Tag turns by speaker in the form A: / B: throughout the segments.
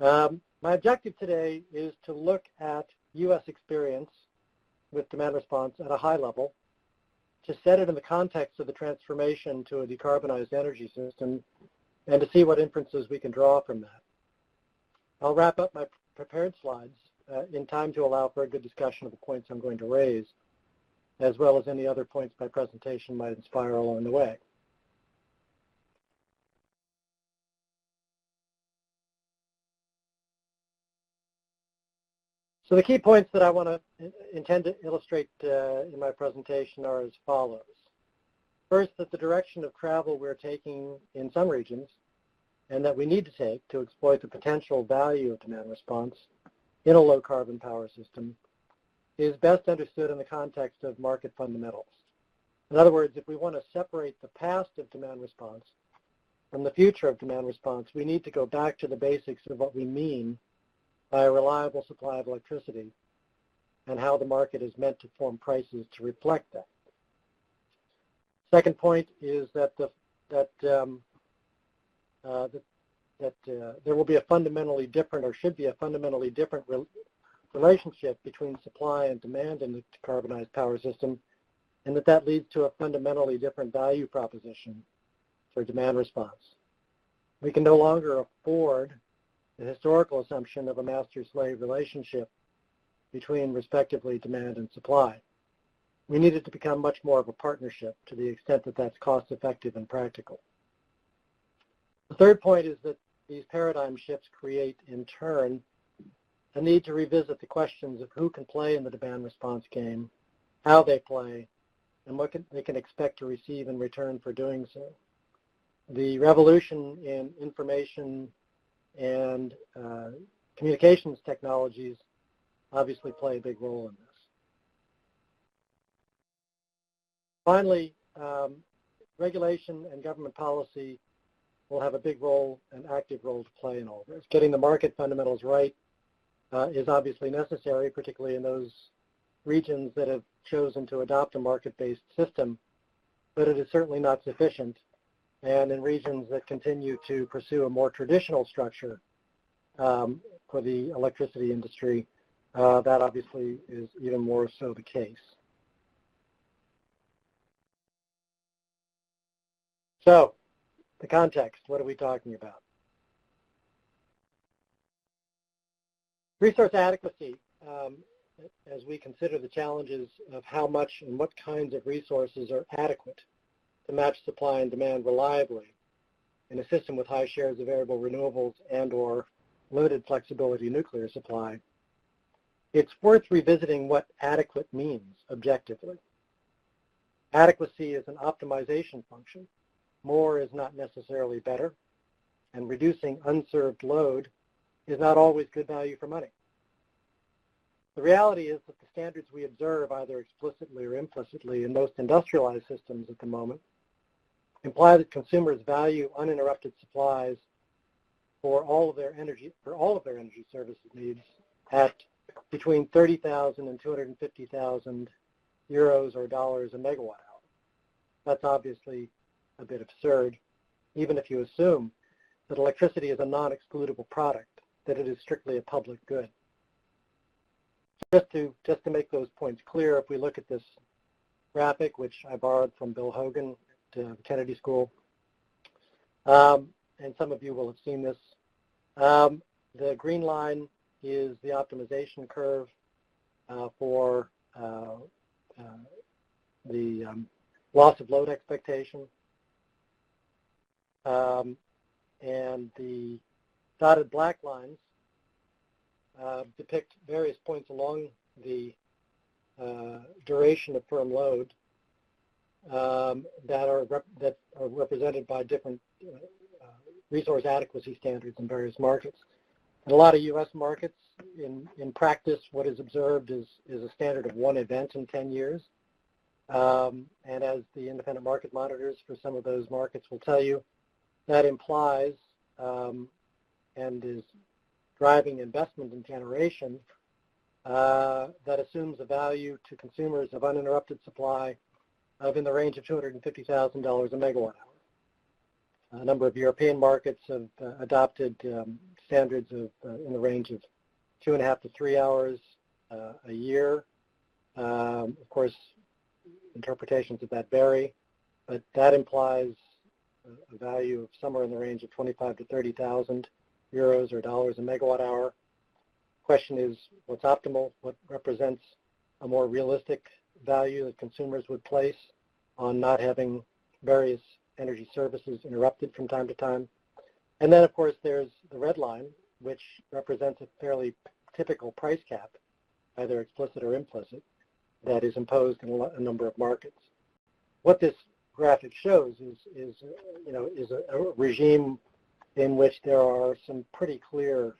A: My objective today is to look at U.S. experience with demand response at a high level, to set it in the context of the transformation to a decarbonized energy system, and to see what inferences we can draw from that. I'll wrap up my prepared slides in time to allow for a good discussion of the points I'm going to raise, as well as any other points my presentation might inspire along the way. So the key points that I want to intend to illustrate in my presentation are as follows. First, that the direction of travel we're taking in some regions, and that we need to take to exploit the potential value of demand response in a low-carbon power system, is best understood in the context of market fundamentals. In other words, if we want to separate the past of demand response from the future of demand response, we need to go back to the basics of what we mean by a reliable supply of electricity and how the market is meant to form prices to reflect that. Second point is that there will be a fundamentally different, or should be a fundamentally different relationship between supply and demand in the decarbonized power system, and that leads to a fundamentally different value proposition for demand response. We can no longer afford the historical assumption of a master-slave relationship between, respectively, demand and supply. We need it to become much more of a partnership to the extent that that's cost-effective and practical. The third point is that these paradigm shifts create, in turn, a need to revisit the questions of who can play in the demand response game, how they play, and what they can expect to receive in return for doing so. The revolution in information and communications technologies obviously play a big role in this. Finally, regulation and government policy will have a big role, an active role to play in all this. Getting the market fundamentals right is obviously necessary, particularly in those regions that have chosen to adopt a market-based system, but it is certainly not sufficient. And in regions that continue to pursue a more traditional structure for the electricity industry, that obviously is even more so the case. So, the context, what are we talking about? Resource adequacy, as we consider the challenges of how much and what kinds of resources are adequate to match supply and demand reliably in a system with high shares of variable renewables and or limited flexibility nuclear supply, it's worth revisiting what adequate means objectively. Adequacy is an optimization function. More is not necessarily better, and reducing unserved load is not always good value for money. The reality is that the standards we observe, either explicitly or implicitly, in most industrialized systems at the moment, imply that consumers value uninterrupted supplies for all of their energy services needs at between 30,000 and 250,000 euros or dollars a megawatt hour. That's obviously a bit absurd, even if you assume that electricity is a non-excludable product, that it is strictly a public good. Just to make those points clear, if we look at this graphic, which I borrowed from Bill Hogan at the Kennedy School, and some of you will have seen this, the green line is the optimization curve for the loss of load expectation. And the dotted black lines depict various points along the duration of firm load that are represented by different resource adequacy standards in various markets. In a lot of U.S. markets, in practice, what is observed is a standard of one event in 10 years. And as the independent market monitors for some of those markets will tell you, that implies and is driving investment in generation that assumes a value to consumers of uninterrupted supply of in the range of $250,000 a megawatt hour. A number of European markets have adopted standards of in the range of 2.5 to 3 hours a year. Of course, interpretations of that vary, but that implies a value of somewhere in the range of 25 to 30,000 euros or dollars a megawatt hour. Question is, what's optimal? What represents a more realistic value that consumers would place on not having various energy services interrupted from time to time? And then, of course, there's the red line, which represents a fairly typical price cap, either explicit or implicit, that is imposed in a number of markets. What this graphic shows is a regime in which there are some pretty clear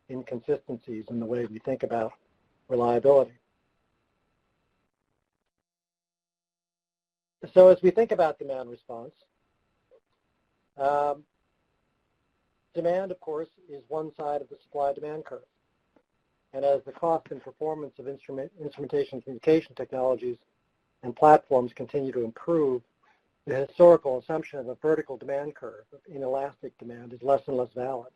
A: inconsistencies in the way we think about reliability. So as we think about demand response, demand, of course, is one side of the supply-demand curve. And as the cost and performance of instrumentation and communication technologies and platforms continue to improve, the historical assumption of a vertical demand curve of inelastic demand is less and less valid.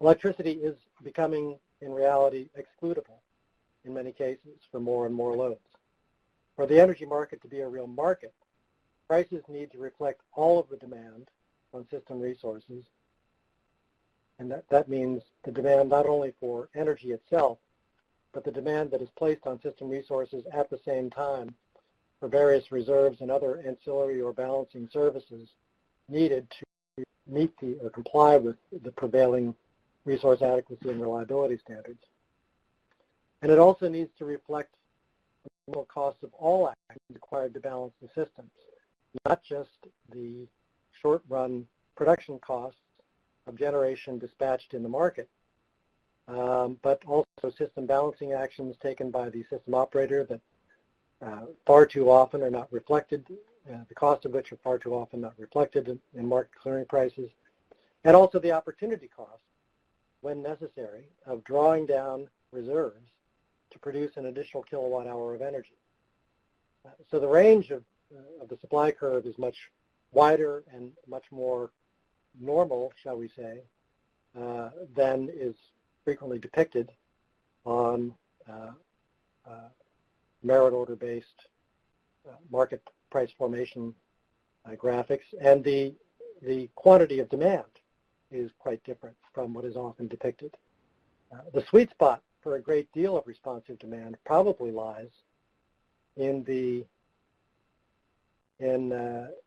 A: Electricity is becoming, in reality, excludable in many cases for more and more loads. For the energy market to be a real market, prices need to reflect all of the demand on system resources, and that means the demand not only for energy itself, but the demand that is placed on system resources at the same time for various reserves and other ancillary or balancing services needed to meet or comply with the prevailing resource adequacy and reliability standards. And it also needs to reflect the total cost of all actions required to balance the systems, not just the short-run production costs of generation dispatched in the market, but also system balancing actions taken by the system operator that far too often are not reflected, the cost of which are far too often not reflected in market clearing prices, and also the opportunity cost, when necessary, of drawing down reserves to produce an additional kilowatt hour of energy. So the range of the supply curve is much wider and much more normal, shall we say, than is frequently depicted on merit order-based market price formation graphics, and the quantity of demand is quite different from what is often depicted. The sweet spot for a great deal of responsive demand probably lies in the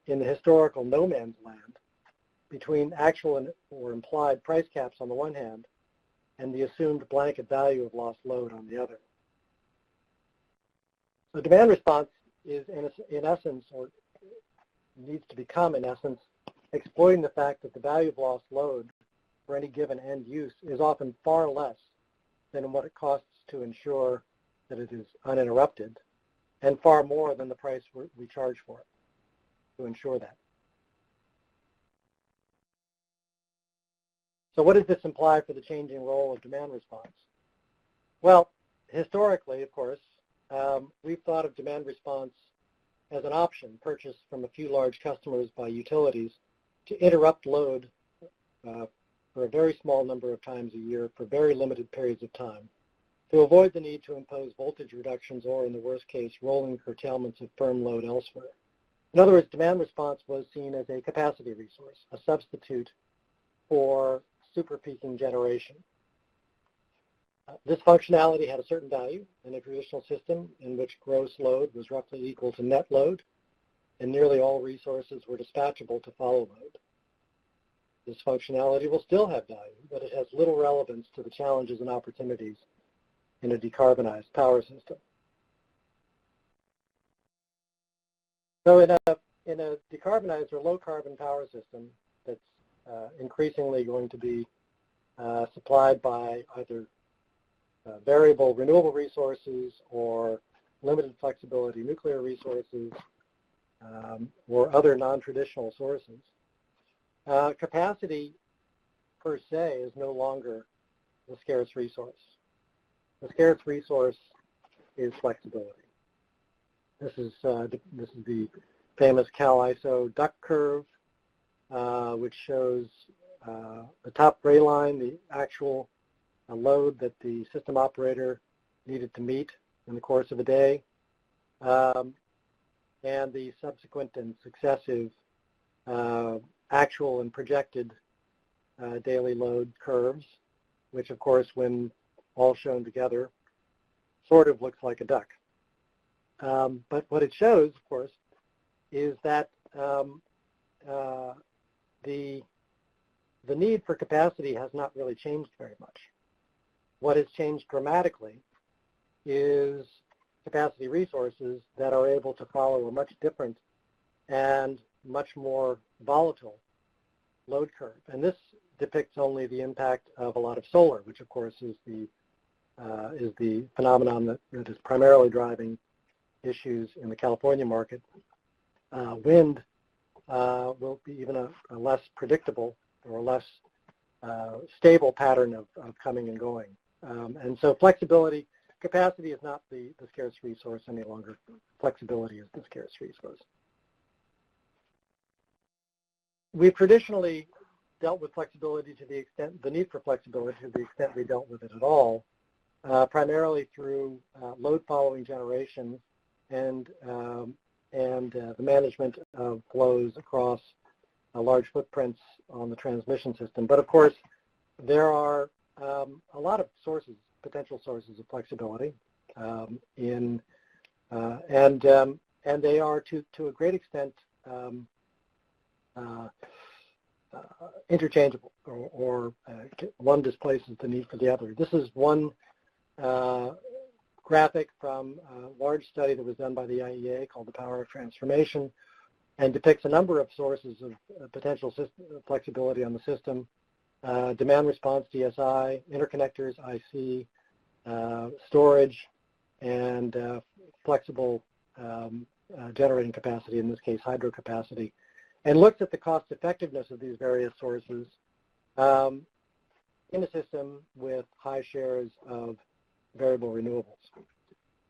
A: historical no man's land between actual or implied price caps on the one hand and the assumed blanket value of lost load on the other. So demand response is in essence, or needs to become in essence, exploiting the fact that the value of lost load for any given end use is often far less than what it costs to ensure that it is uninterrupted, and far more than the price we charge for it to ensure that. So what does this imply for the changing role of demand response? Well, historically, of course, we've thought of demand response as an option purchased from a few large customers by utilities to interrupt load for a very small number of times a year for very limited periods of time to avoid the need to impose voltage reductions or, in the worst case, rolling curtailments of firm load elsewhere. In other words, demand response was seen as a capacity resource, a substitute for super-peaking generation. This functionality had a certain value in a traditional system in which gross load was roughly equal to net load, and nearly all resources were dispatchable to follow load. This functionality will still have value, but it has little relevance to the challenges and opportunities in a decarbonized power system. So in a decarbonized or low-carbon power system that's increasingly going to be supplied by either variable renewable resources or limited flexibility nuclear resources or other non-traditional sources, capacity per se is no longer the scarce resource. The scarce resource is flexibility. This is the famous CAL-ISO duct curve, which shows the top gray line, the actual load that the system operator needed to meet in the course of a day, and the subsequent and successive actual and projected daily load curves, which of course, when all shown together, sort of looks like a duck. But what it shows, of course, is that the need for capacity has not really changed very much. What has changed dramatically is capacity resources that are able to follow a much different and much more volatile load curve. And this depicts only the impact of a lot of solar, which of course is the phenomenon that is primarily driving issues in the California market. Wind will be even a less predictable or less stable pattern of coming and going. And so flexibility, capacity is not the scarce resource any longer. Flexibility is the scarce resource. We've traditionally dealt with flexibility to the extent, the need for flexibility to the extent we dealt with it at all, primarily through load following generation and the management of flows across large footprints on the transmission system. But of course, there are a lot of sources, potential sources of flexibility, and they are to a great extent interchangeable, or one displaces the need for the other. This is one graphic from a large study that was done by the IEA called The Power of Transformation, and depicts a number of sources of potential flexibility on the system: demand response, DSI, interconnectors, IC, storage, and flexible generating capacity, in this case hydro capacity, and looks at the cost effectiveness of these various sources in a system with high shares of variable renewables.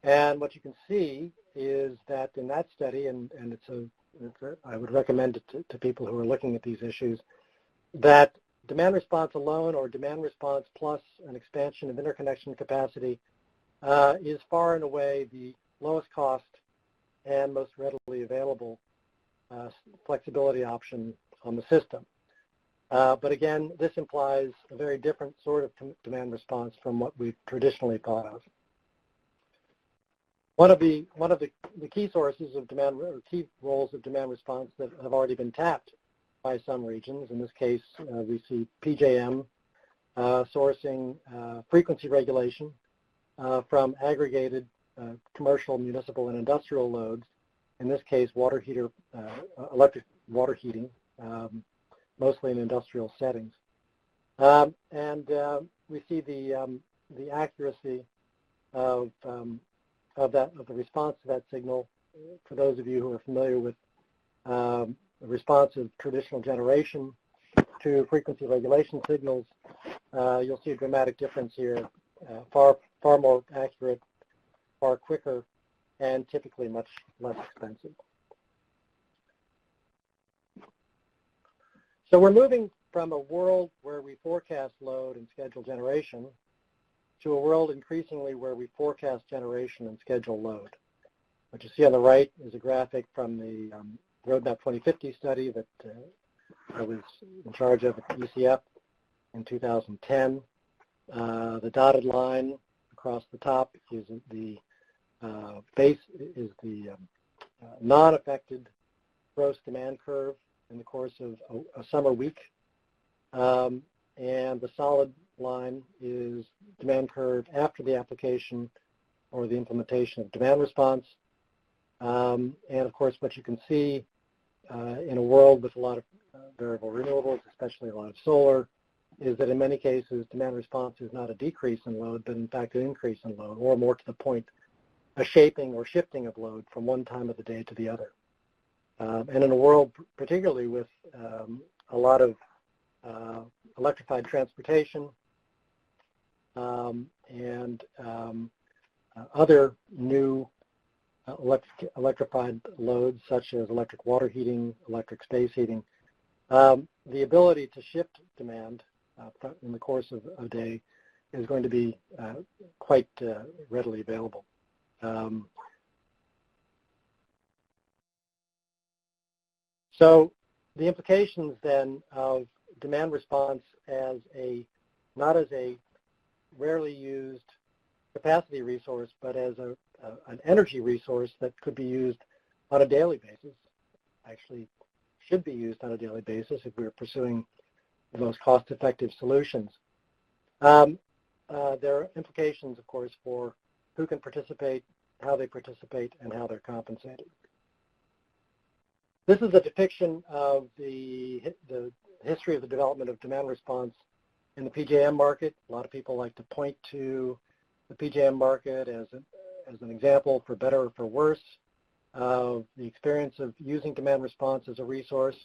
A: And what you can see is that in that study, and I would recommend it to people who are looking at these issues, that demand response alone, or demand response plus an expansion of interconnection capacity, is far and away the lowest cost and most readily available flexibility option on the system. But again, this implies a very different sort of demand response from what we've traditionally thought of. One of the key sources of demand, or key roles of demand response that have already been tapped by some regions, in this case we see PJM sourcing frequency regulation from aggregated commercial, municipal, and industrial loads, in this case water heater, electric water heating, mostly in industrial settings. And we see the accuracy of the response to that signal. For those of you who are familiar with the response of traditional generation to frequency regulation signals, you'll see a dramatic difference here, far more accurate, far quicker, and typically much less expensive. So we're moving from a world where we forecast load and schedule generation to a world increasingly where we forecast generation and schedule load. What you see on the right is a graphic from the Roadmap 2050 study that I was in charge of at ECF in 2010. The dotted line across the top is the base, is the non-affected gross demand curve in the course of a summer week. And the solid line is demand curve after the application or the implementation of demand response. And of course, what you can see in a world with a lot of variable renewables, especially a lot of solar, is that in many cases demand response is not a decrease in load, but in fact an increase in load, or more to the point, a shaping or shifting of load from one time of the day to the other. And in a world particularly with a lot of electrified transportation and other new electrified loads such as electric water heating, electric space heating, The ability to shift demand in the course of a day is going to be quite readily available. So the implications then of demand response as not as a rarely used capacity resource, but as an energy resource that could be used on a daily basis, actually should be used on a daily basis if we were pursuing the most cost-effective solutions. There are implications, of course, for who can participate, how they participate, and how they're compensated. This is a depiction of the history of the development of demand response in the PJM market. A lot of people like to point to the PJM market as an example, for better or for worse, of the experience of using demand response as a resource.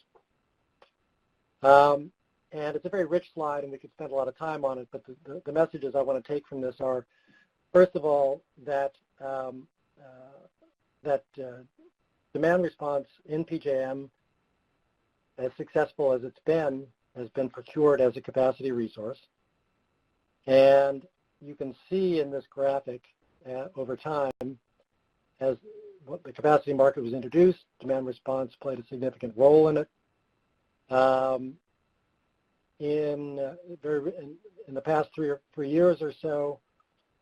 A: And it's a very rich slide, and we could spend a lot of time on it, but the messages I want to take from this are, first of all, that demand response in PJM, as successful as it's been, has been procured as a capacity resource. And you can see in this graphic over time, as the capacity market was introduced, demand response played a significant role in it. In the past 3 years or so,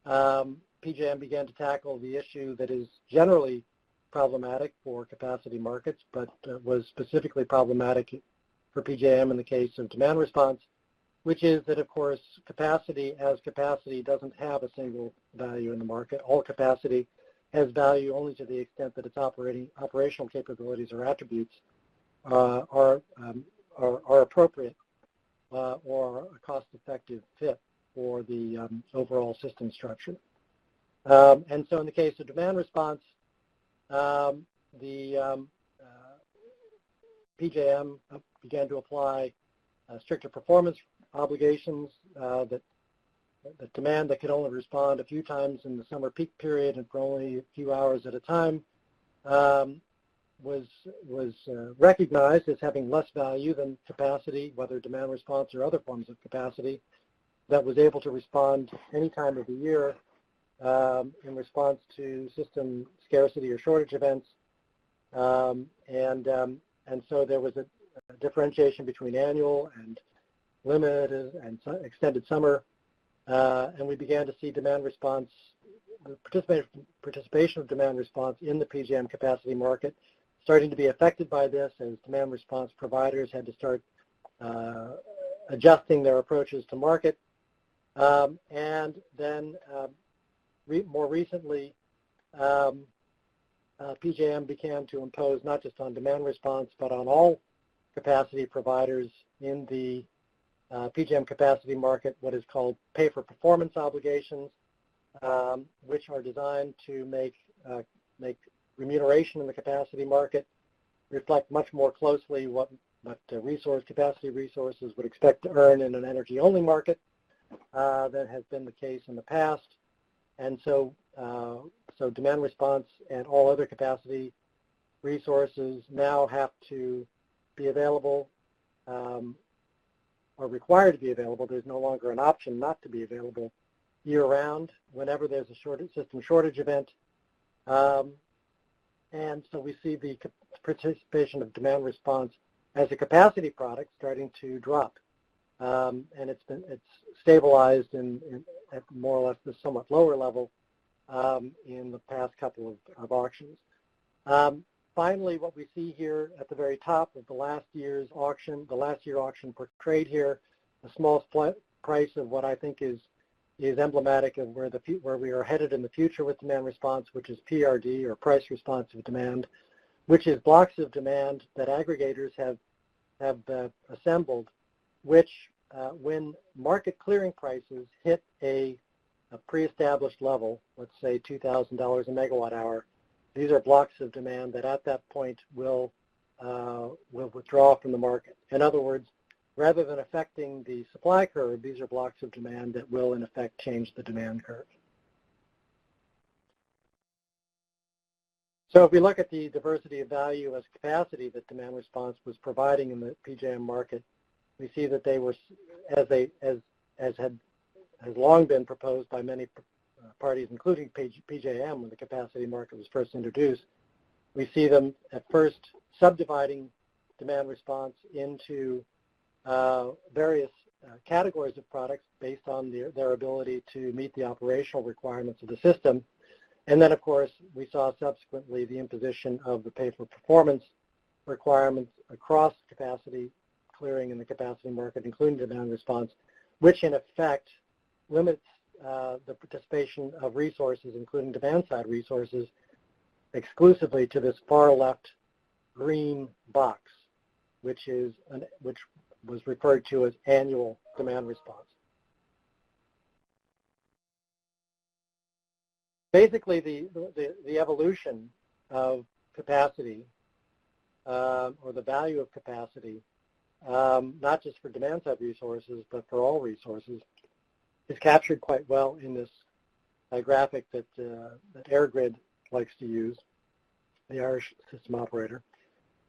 A: PJM began to tackle the issue that is generally problematic for capacity markets, but was specifically problematic for PJM in the case of demand response, which is that, of course, capacity doesn't have a single value in the market. All capacity has value only to the extent that its operational capabilities or attributes are appropriate or a cost-effective fit for the overall system structure. And so in the case of demand response, the PJM began to apply stricter performance obligations that demand that could only respond a few times in the summer peak period and for only a few hours at a time was recognized as having less value than capacity, whether demand response or other forms of capacity, that was able to respond any time of the year in response to system scarcity or shortage events. And so there was a differentiation between annual and limited and extended summer. And we began to see demand response, the participation of demand response in the PJM capacity market starting to be affected by this, as demand response providers had to start adjusting their approaches to market. And then more recently, PJM began to impose not just on demand response, but on all capacity providers in the PJM capacity market, what is called pay-for-performance obligations, which are designed to make remuneration in the capacity market reflect much more closely what capacity resources would expect to earn in an energy-only market than has been the case in the past. And so demand response and all other capacity resources now have to be available, are required to be available. There's no longer an option not to be available year-round whenever there's a system shortage event. And so we see the participation of demand response as a capacity product starting to drop. And it's stabilized at more or less the somewhat lower level in the past couple of auctions. Finally, what we see here at the very top of the last year auction portrayed here, a small price of what I think is emblematic of where we are headed in the future with demand response, which is PRD, or price responsive demand, which is blocks of demand that aggregators have assembled, which when market clearing prices hit a pre-established level, let's say $2,000 a megawatt hour, these are blocks of demand that at that point will withdraw from the market. In other words, rather than affecting the supply curve, these are blocks of demand that will in effect change the demand curve. So if we look at the diversity of value as capacity that demand response was providing in the PJM market, we see that they were, as has long been proposed by many parties, including PJM when the capacity market was first introduced, we see them at first subdividing demand response into various categories of products based on their ability to meet the operational requirements of the system. And then, of course, we saw subsequently the imposition of the pay-for-performance requirements across capacity clearing in the capacity market, including demand response, which in effect limits the participation of resources, including demand-side resources, exclusively to this far-left green box, which was referred to as annual demand response. Basically, the evolution of capacity, or the value of capacity, not just for demand-side resources, but for all resources, is captured quite well in this graphic that AirGrid likes to use, the Irish system operator.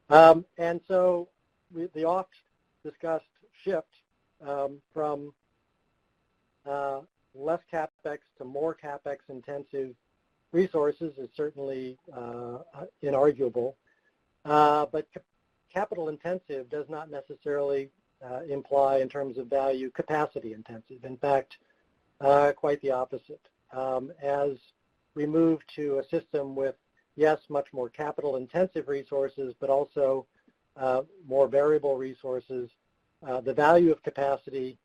A: And so the oft-discussed shift from less CapEx to more CapEx-intensive resources is certainly inarguable, but capital-intensive does not necessarily imply, in terms of value, capacity-intensive. In fact, quite the opposite. As we move to a system with, yes, much more capital-intensive resources, but also more variable resources, the value of capacity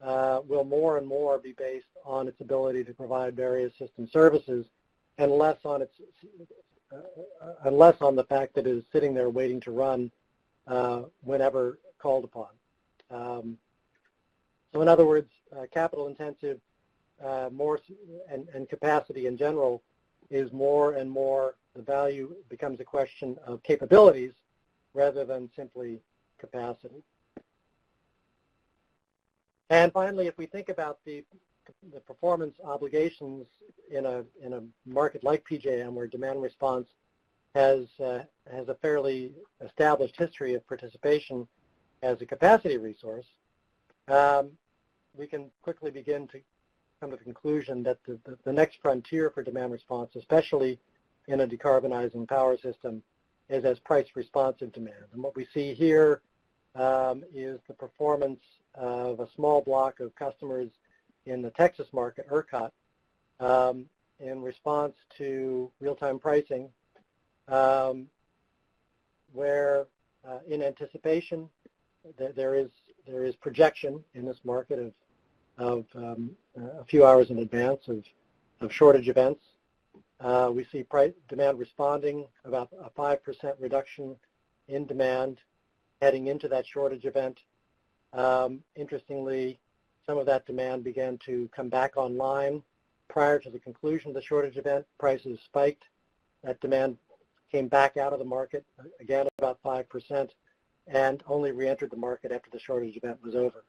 A: will more and more be based on its ability to provide various system services, and less on the fact that it is sitting there waiting to run whenever called upon. So in other words, capital-intensive more and capacity in general is more and more, the value becomes a question of capabilities rather than simply capacity. And finally, if we think about the performance obligations in a market like PJM, where demand response has a fairly established history of participation as a capacity resource, we can quickly begin to come to the conclusion that the next frontier for demand response, especially in a decarbonizing power system, is as price-responsive demand. And what we see here is the performance of a small block of customers in the Texas market, ERCOT, in response to real-time pricing, where in anticipation there is projection in this market of a few hours in advance of shortage events. We see demand responding about a 5% reduction in demand heading into that shortage event. Interestingly, some of that demand began to come back online prior to the conclusion of the shortage event. Prices spiked. That demand came back out of the market, again about 5%, and only re-entered the market after the shortage event was over.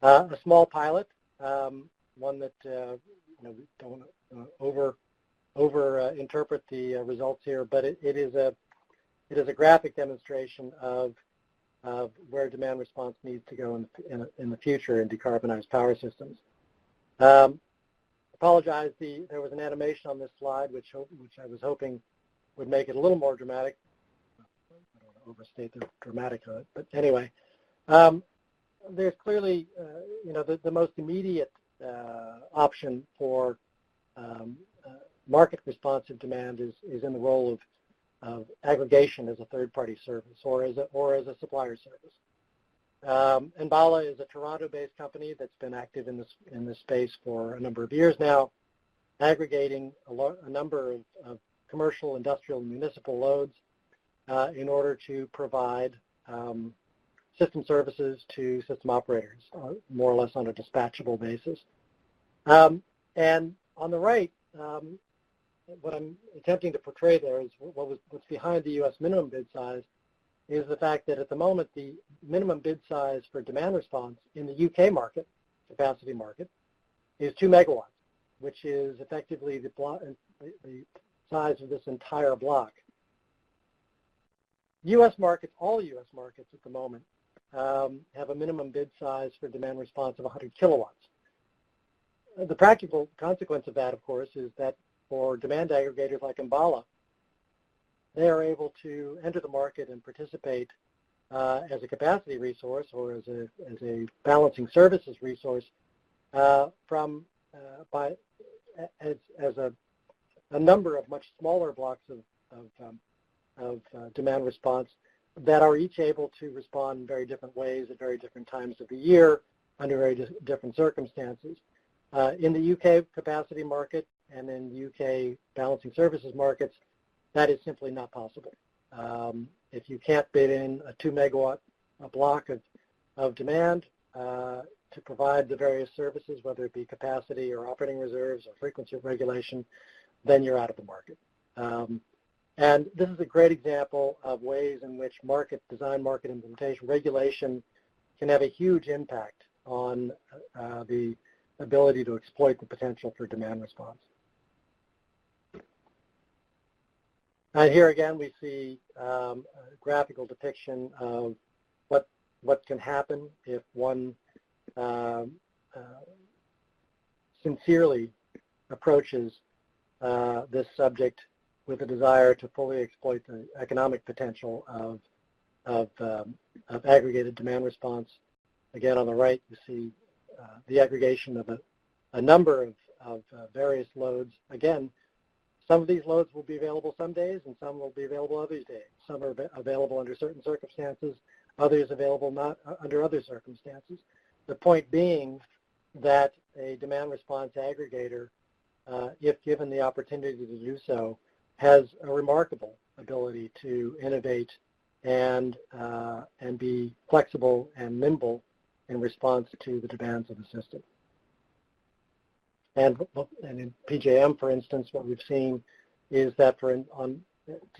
A: A small pilot, one that we don't over interpret the results here, but it is a graphic demonstration of where demand response needs to go in the future in decarbonized power systems. Apologize, there was an animation on this slide which I was hoping would make it a little more dramatic. I don't want to overstate the dramatic of it, but anyway, there's clearly, the most immediate option for market responsive demand is in the role of aggregation as a third-party service or as a supplier service. Enbala is a Toronto-based company that's been active in this space for a number of years now, aggregating a number of commercial, industrial, and municipal loads in order to provide system services to system operators, more or less on a dispatchable basis. And on the right, what I'm attempting to portray there is what's behind the U.S. minimum bid size is the fact that at the moment the minimum bid size for demand response in the UK market, capacity market, is 2 megawatts, which is effectively the size of this entire block. U.S. markets, all U.S. markets at the moment, have a minimum bid size for demand response of 100 kilowatts. The practical consequence of that, of course, is that for demand aggregators like Enbala, they are able to enter the market and participate as a capacity resource or as a balancing services resource as a number of much smaller blocks of demand response that are each able to respond in very different ways at very different times of the year under very different circumstances. In the UK capacity market and in UK balancing services markets, that is simply not possible. If you can't bid in a 2 megawatt block of demand to provide the various services, whether it be capacity or operating reserves or frequency regulation, then you're out of the market. And this is a great example of ways in which market design, market implementation, regulation can have a huge impact on the ability to exploit the potential for demand response. And here again we see a graphical depiction of what can happen if one sincerely approaches this subject with a desire to fully exploit the economic potential of aggregated demand response. Again, on the right, you see the aggregation of a number of various loads. Again, some of these loads will be available some days and some will be available other days. Some are available under certain circumstances, others available not under other circumstances. The point being that a demand response aggregator, if given the opportunity to do so, has a remarkable ability to innovate and be flexible and nimble in response to the demands of the system. And in PJM, for instance, what we've seen is that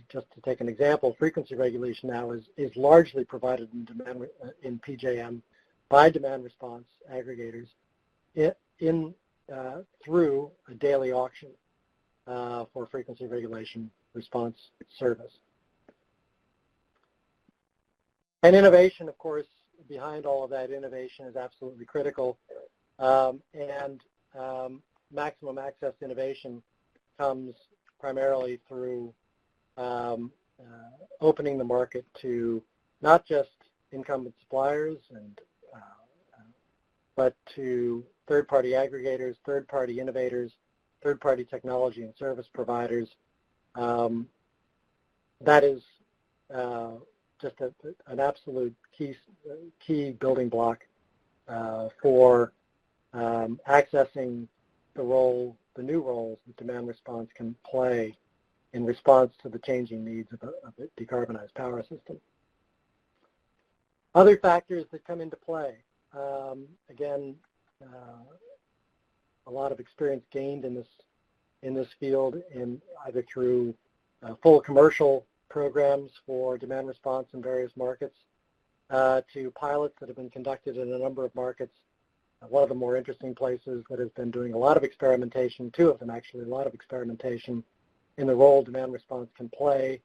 A: just to take an example, frequency regulation now is largely provided in PJM by demand response aggregators through a daily auction for frequency regulation response service. And innovation, of course, behind all of that innovation is absolutely critical. Maximum access innovation comes primarily through opening the market to not just incumbent suppliers but to third-party aggregators, third-party innovators, third-party technology and service providers. That is just an absolute key building block for accessing the new roles that demand response can play in response to the changing needs of a decarbonized power system. Other factors that come into play, again, a lot of experience gained in this field either through full commercial programs for demand response in various markets to pilots that have been conducted in a number of markets. One of the more interesting places that has been doing a lot of experimentation, two of them actually, a lot of experimentation in the role demand response can play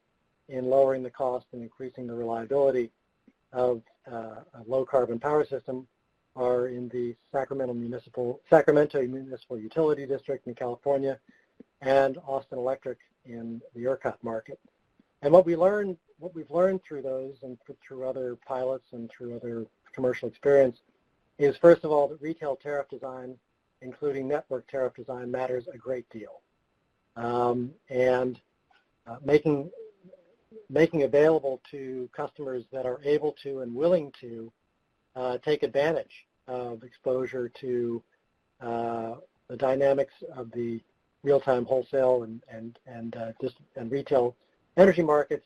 A: in lowering the cost and increasing the reliability of a low-carbon power system are in the Sacramento Municipal Utility District in California and Austin Electric in the ERCOT market. And what we've learned through those and through other pilots and through other commercial experience is, first of all, that retail tariff design, including network tariff design, matters a great deal. Making available to customers that are able to and willing to take advantage of exposure to the dynamics of the real-time wholesale and retail energy markets,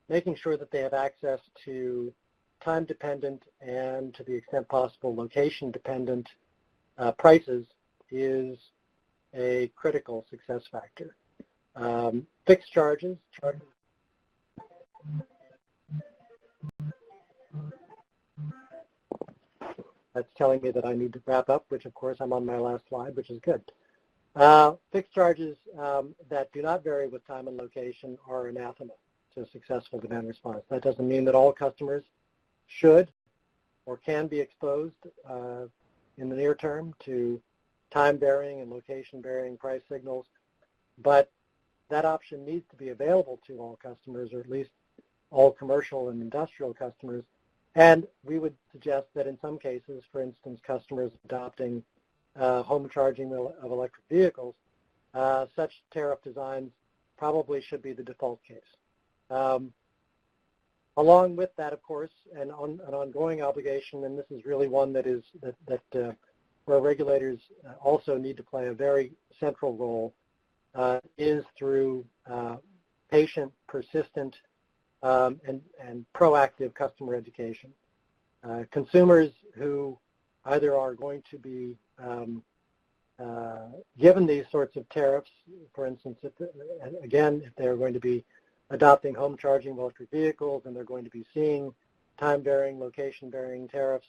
A: making sure that they have access to time-dependent and, to the extent possible, location-dependent prices is a critical success factor. Fixed charges. That's telling me that I need to wrap up, which of course I'm on my last slide, which is good. Fixed charges that do not vary with time and location are anathema to a successful demand response. That doesn't mean that all customers should or can be exposed in the near term to time-varying and location-varying price signals, but that option needs to be available to all customers, or at least all commercial and industrial customers. And we would suggest that in some cases, for instance, customers adopting home charging of electric vehicles, such tariff designs probably should be the default case. Along with that, of course, an ongoing obligation, and this is really one that is where regulators also need to play a very central role, is through patient, persistent, and proactive customer education. Consumers who either are going to be given these sorts of tariffs, for instance, if they're going to be adopting home charging of electric vehicles and they're going to be seeing time-varying, location-varying tariffs,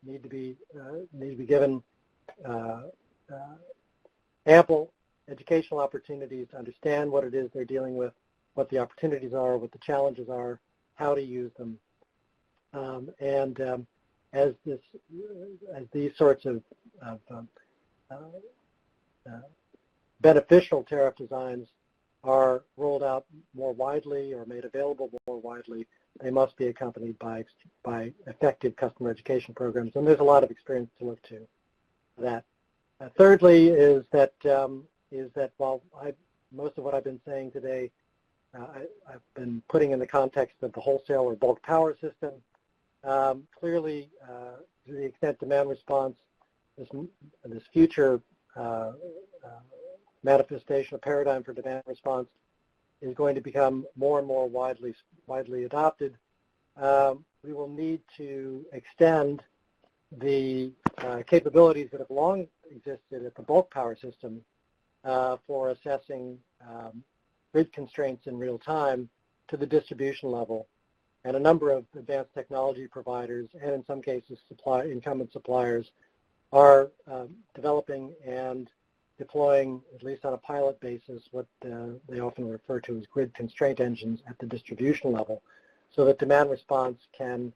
A: need to be given ample educational opportunities to understand what it is they're dealing with, what the opportunities are, what the challenges are, how to use them. As these sorts of beneficial tariff designs are rolled out more widely or made available more widely, they must be accompanied by effective customer education programs. And there's a lot of experience to look to that. Thirdly is that while most of what I've been saying today, I've been putting in the context of the wholesale or bulk power system. Clearly, to the extent demand response, this future manifestation, a paradigm for demand response, is going to become more and more widely adopted. We will need to extend the capabilities that have long existed at the bulk power system for assessing grid constraints in real time to the distribution level. And a number of advanced technology providers, and in some cases incumbent suppliers, are developing and deploying, at least on a pilot basis, what they often refer to as grid constraint engines at the distribution level, so that demand response can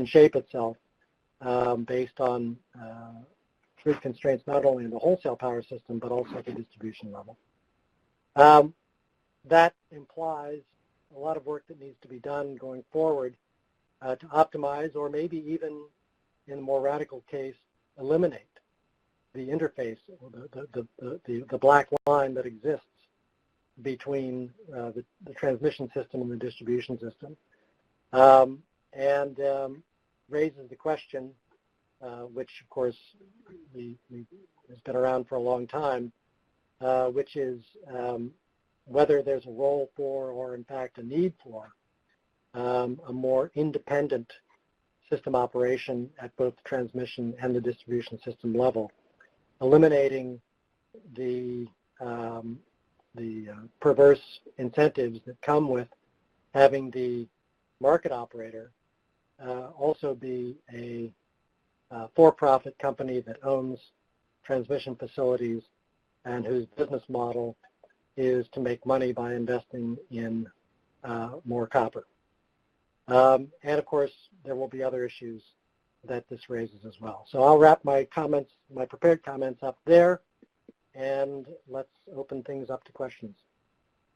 A: shape itself based on grid constraints not only in the wholesale power system but also at the distribution level. That implies a lot of work that needs to be done going forward to optimize, or maybe even in a more radical case, eliminate the interface, the black line that exists between the transmission system and the distribution system, and raises the question, which of course has been around for a long time, which is whether there's a role for, or in fact a need for, a more independent system operation at both the transmission and the distribution system level, eliminating the perverse incentives that come with having the market operator also be a for-profit company that owns transmission facilities and whose business model is to make money by investing in more copper. And of course, there will be other issues that this raises as well. So I'll wrap my prepared comments up there, and let's open things up to questions.